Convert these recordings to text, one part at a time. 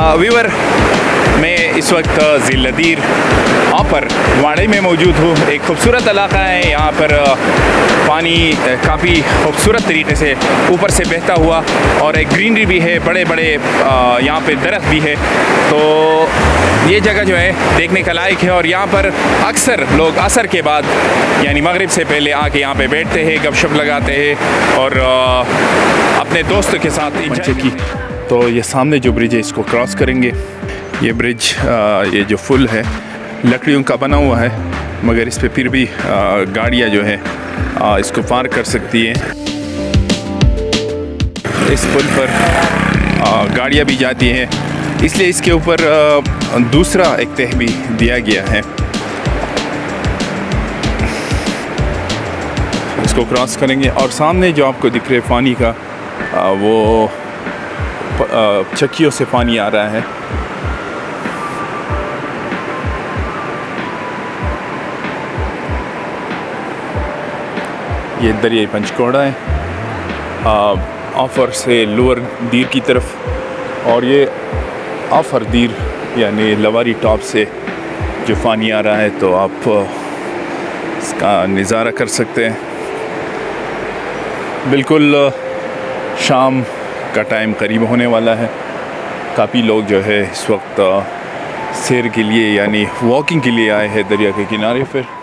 Viewer मैं इस वक्त ज़िल लदीर पर वाड़े में मौजूद हूँ। एक खूबसूरत इलाका है। यहाँ पर पानी काफ़ी खूबसूरत तरीके से ऊपर से बहता हुआ और एक ग्रीनरी भी है, बड़े बड़े यहाँ पे दरख्त भी है। तो ये जगह जो है देखने का लायक है और यहाँ पर अक्सर लोग असर के बाद यानी मगरिब से पहले आके यहाँ पे बैठते हैं, गपशप लगाते हैं और अपने दोस्तों के साथ एंजॉय की। तो ये सामने जो ब्रिज है इसको क्रॉस करेंगे। ये ब्रिज ये जो पुल है लकड़ियों का बना हुआ है, मगर इस पे फिर भी गाड़ियाँ जो है इसको पार कर सकती हैं। इस पुल पर गाड़ियाँ भी जाती हैं, इसलिए इसके ऊपर दूसरा एक तह भी दिया गया है। इसको क्रॉस करेंगे और सामने जो आपको दिख रहे पानी का वो चक्कियों से पानी आ रहा है। ये दरिया पंचकोड़ा है आफर से लोअर दीर की तरफ, और ये आफर दीर यानी लवारी टॉप से जो पानी आ रहा है, तो आप इसका नज़ारा कर सकते हैं। बिल्कुल शाम का टाइम करीब होने वाला है। काफ़ी लोग जो है इस वक्त सैर के लिए यानी वॉकिंग के लिए आए हैं दरिया के किनारे पर।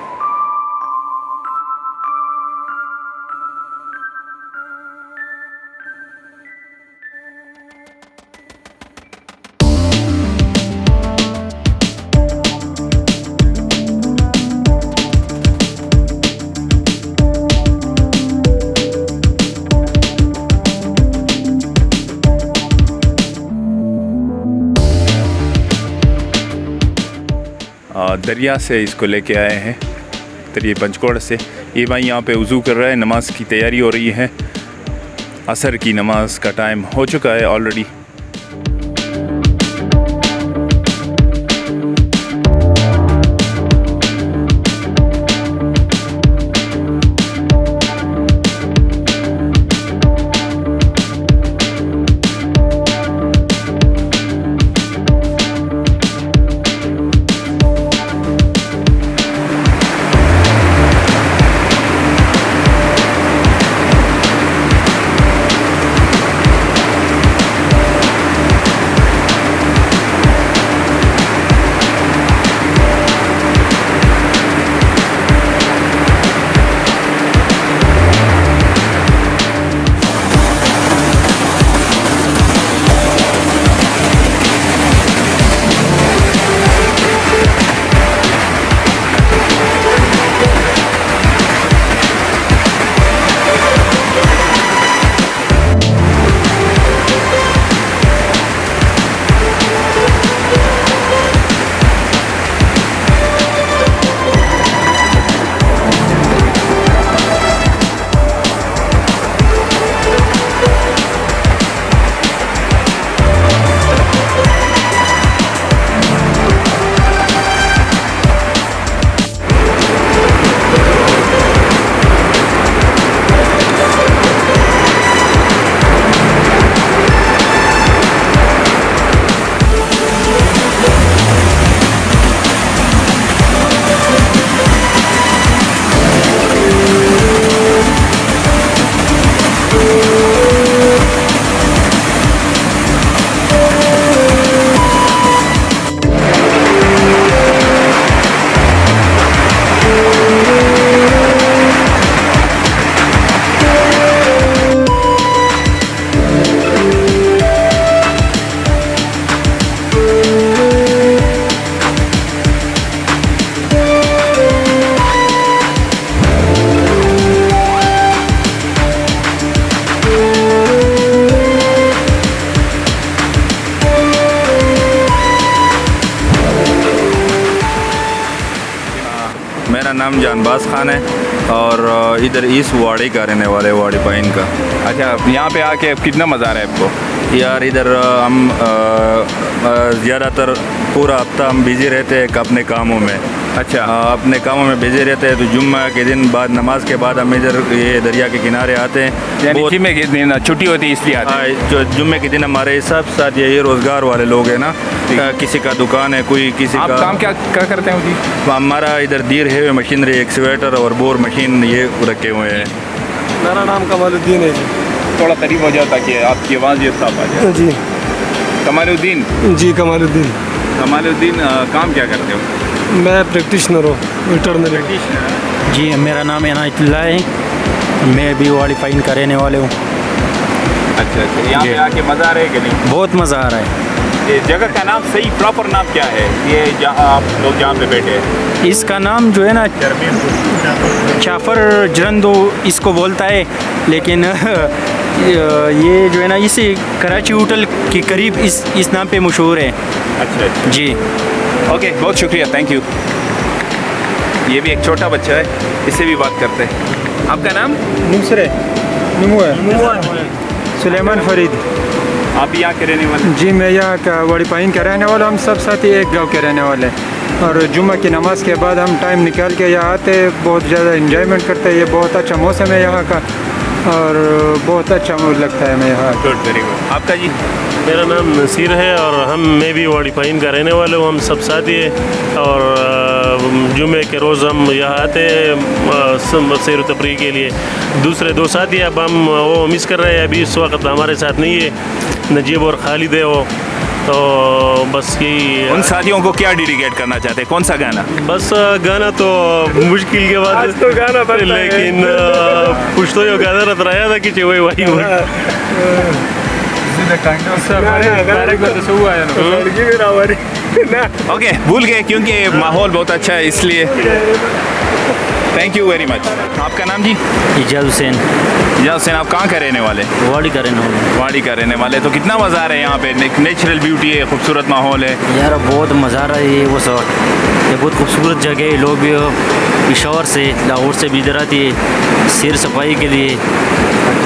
दरिया से इसको लेके आए हैं, दरिया पंचकोड़ा से। ये भाई यहाँ पे वज़ू कर रहा है, नमाज की तैयारी हो रही है। असर की नमाज का टाइम हो चुका है ऑलरेडी। मेरा नाम जानबाज खान है और इधर इस वाड़ी का रहने वाले वाड़ी पाइन का। अच्छा, यहाँ पे आके कितना मज़ा आ रहा है आपको? यार इधर हम ज़्यादातर पूरा हफ्ता हम बिज़ी रहते हैं अपने कामों में, अच्छा अपने कामों में बिजी रहते हैं, तो जुम्मा के दिन बाद नमाज के बाद हम इधर ये दरिया के किनारे आते हैं। यानी बहुत- जुम्मे के दिन छुट्टी होती है इसलिए आते हैं। जो जुम्मे के दिन हमारे सब साथ ये रोज़गार वाले लोग हैं ना, किसी का दुकान है, कोई किसी आप का। काम क्या करते हैं जी? हमारा इधर दीर है मशीनरी, एक्सवेटर और बोर मशीन ये रखे हुए हैं। मेरा नाम कमालुद्दीन है जी। थोड़ा करीब हो जाओ ताकि आपकी आवाज़ ये साफ आ जाए। जी कमालुद्दीन, जी कमालुद्दीन। कमालुद्दीन काम क्या करते हो? मैं प्रैक्टिशनर हूँ, वेटरनरी। जी मेरा नाम इनायतुल्लाह है, मैं भी वालीफाइन का रहने वाले हूँ। अच्छा अच्छा, यहाँ पे आके मज़ा आ रहा है कि नहीं? बहुत मज़ा आ रहा है। ये जगह का नाम सही प्रॉपर नाम क्या है, ये जहाँ आप लोग जहाँ पे बैठे हैं? इसका नाम जो है ना चाफर जरंदो इसको बोलता है, लेकिन ये जो है ना इसे कराची होटल के करीब इस नाम पे मशहूर है। अच्छा अच्छा, जी ओके, बहुत शुक्रिया, थैंक यू। ये भी एक छोटा बच्चा है, इससे भी बात करते हैं। आपका नाम? नुसरे सुलेमान फरीद। आप यहाँ के रहने वाले? जी मैं यहाँ का वालीफाइन का रहने वाला, हम सब साथी एक गांव के रहने वाले हैं। और जुम्मा की नमाज के बाद हम टाइम निकाल के यहाँ आते हैं, बहुत ज़्यादा इंजॉयमेंट करते हैं। ये बहुत अच्छा मौसम है यहाँ का और बहुत अच्छा मूड लगता है हमें यहाँ। Good, very good. आपका जी? मेरा नाम नसीर है और मैं भी वालीफाइन का रहने वाले हूँ। हम सब साथी हैं और जुमे के रोज़ हम यहाँ आते हैं सैर तफरी के लिए। दूसरे दो साथी अब हम वो मिस कर रहे हैं, अभी इस वक्त हमारे साथ नहीं है, नजीब और खालिद है वो। तो बस यही उन साथियों को क्या डेडिकेट करना चाहते हैं, कौन सा गाना? बस गाना तो मुश्किल के बाद तो गाना बनता है। लेकिन कुछ तो ये गाना रहा था कि वही वही ओके, भूल गए क्योंकि माहौल बहुत अच्छा है इसलिए। Thank you very much. आपका नाम जी? इजाज़ हुसैन, इजाज़ हुसैन। आप कहाँ का रहने वाले? वाड़ी का रहने वाला वाड़ी का रहने वाले। तो कितना मज़ा आ रहा है यहाँ पे, नेचुरल ब्यूटी है, खूबसूरत माहौल है। हूँ यार, बहुत मज़ा आ रहा है। वो सब ये बहुत खूबसूरत जगह है। लोग भी पेशावर से, लाहौर से भी इधर आती है सैर सफाई के लिए।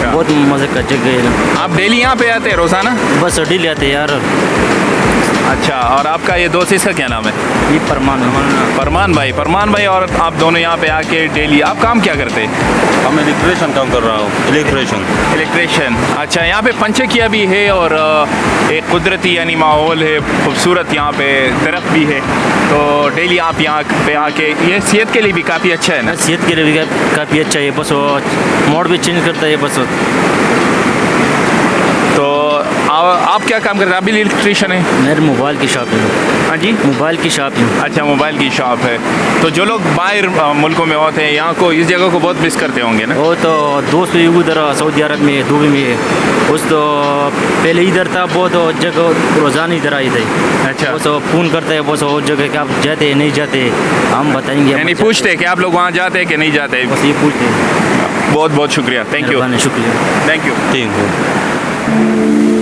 बहुत मज़े का जगह है ना। आप डेली यहाँ पे आते हैं रोज़ाना? बस डेली आते हैं यार। अच्छा, और आपका ये दोस्त, इसका क्या नाम है? ये परमान फरमान भाई। फरमान भाई और आप दोनों यहाँ पे आके डेली, आप काम क्या करते हैं? हम इलेक्ट्रिशियन काम कर रहा हूँ, इलेक्ट्रिशियन। इलेक्ट्रिशियन। अच्छा, यहाँ पे पंचकिया भी है और एक कुदरती यानी माहौल है खूबसूरत, यहाँ पे दरख्त भी है। तो डेली आप यहाँ पे आके, ये सेहत के लिए भी काफ़ी अच्छा है ना? सेहत के लिए भी काफ़ी अच्छा है। बस वो मोड भी चेंज करता है बस। तो आप क्या काम करते हैं? आप भी इलेक्ट्रिशियन हैं? मेरे मोबाइल की शॉप है। हाँ जी, मोबाइल की शॉप है। अच्छा, मोबाइल की शॉप है। तो जो लोग बाहर मुल्कों में होते हैं, यहाँ को, इस जगह को बहुत मिस करते होंगे ना? वो तो दोस्त भी उधर सऊदी अरब में, दुबई में है। उस तो पहले इधर था, बहुत जगह रोज़ाना इधर आई थी। अच्छा, वो तो फ़ोन करते हैं, बस वो जगह कि आप जाते हैं नहीं जाते, हम बताएंगे। यानी पूछते हैं कि आप लोग वहाँ जाते हैं कि नहीं जाते? बस ये पूछते हैं। बहुत बहुत शुक्रिया, थैंक यू, शुक्रिया। Thank you. ठीक है।